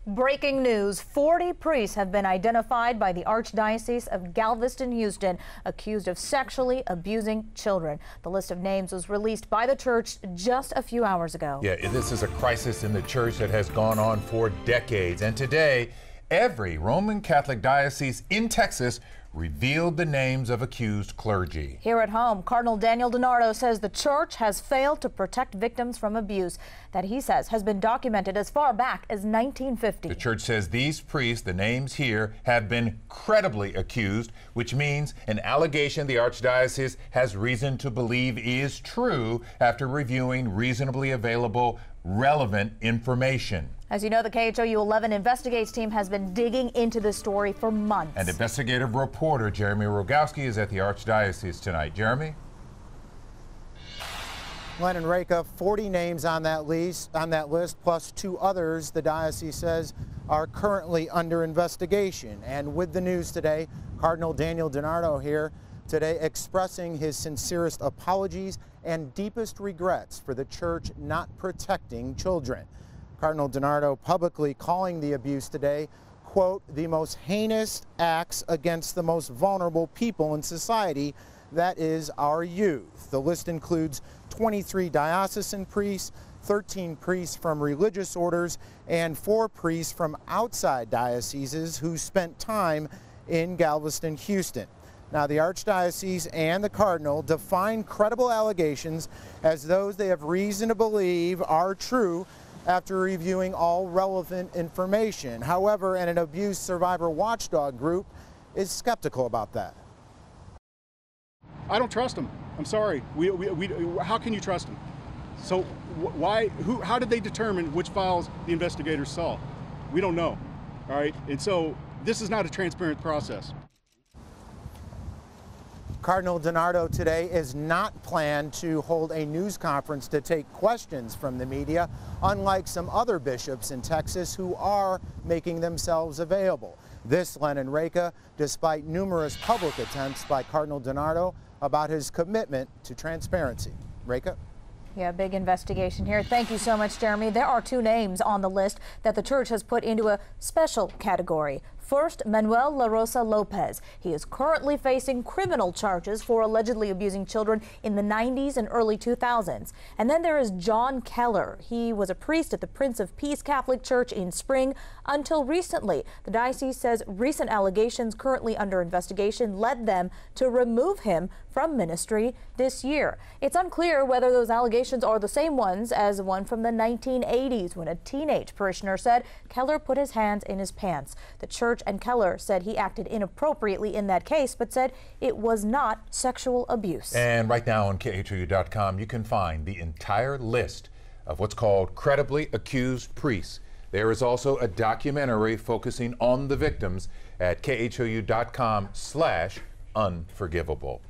Breaking news, 40 priests have been identified by the Archdiocese of Galveston-Houston accused of sexually abusing children. The list of names was released by the church just a few hours ago. Yeah, this is a crisis in the church that has gone on for decades. And today, every Roman Catholic diocese in Texas revealed the names of accused clergy. Here at home, Cardinal Daniel DiNardo says the church has failed to protect victims from abuse that he says has been documented as far back as 1950. The church says these priests, the names here, have been credibly accused, which means an allegation the Archdiocese has reason to believe is true after reviewing reasonably available, relevant information. As you know, the KHOU 11 Investigates team has been digging into this story for months. And investigative reporter Jeremy Rogowski is at the Archdiocese tonight. Jeremy? Len and Reka, 40 names on that list, plus 2 others the diocese says are currently under investigation. And with the news today, Cardinal Daniel DiNardo here today expressing his sincerest apologies and deepest regrets for the church not protecting children. Cardinal DiNardo publicly calling the abuse today, quote, the most heinous acts against the most vulnerable people in society, that is our youth. The list includes 23 diocesan priests, 13 priests from religious orders, and 4 priests from outside dioceses who spent time in Galveston-Houston. Now, the Archdiocese and the Cardinal define credible allegations as those they have reason to believe are true after reviewing all relevant information. However, an abuse survivor watchdog group is skeptical about that. I don't trust them. I'm sorry. How can you trust them? So how did they determine which files the investigators saw? We don't know, all right? And so this is not a transparent process. Cardinal DiNardo today is not planned to hold a news conference to take questions from the media, unlike some other bishops in Texas who are making themselves available. This, Len and Reka, despite numerous public attempts by Cardinal DiNardo about his commitment to transparency. Reka? Yeah, big investigation here. Thank you so much, Jeremy. There are 2 names on the list that the church has put into a special category. First, Manuel La Rosa Lopez. He is currently facing criminal charges for allegedly abusing children in the 90s and early 2000s. And then there is John Keller. He was a priest at the Prince of Peace Catholic Church in Spring until recently. The diocese says recent allegations currently under investigation led them to remove him from ministry this year. It's unclear whether those allegations are the same ones as the one from the 1980s when a teenage parishioner said Keller put his hands in his pants. The church and Keller said he acted inappropriately in that case, but said it was not sexual abuse. And right now on KHOU.com, you can find the entire list of what's called credibly accused priests. There is also a documentary focusing on the victims at KHOU.com/unforgivable.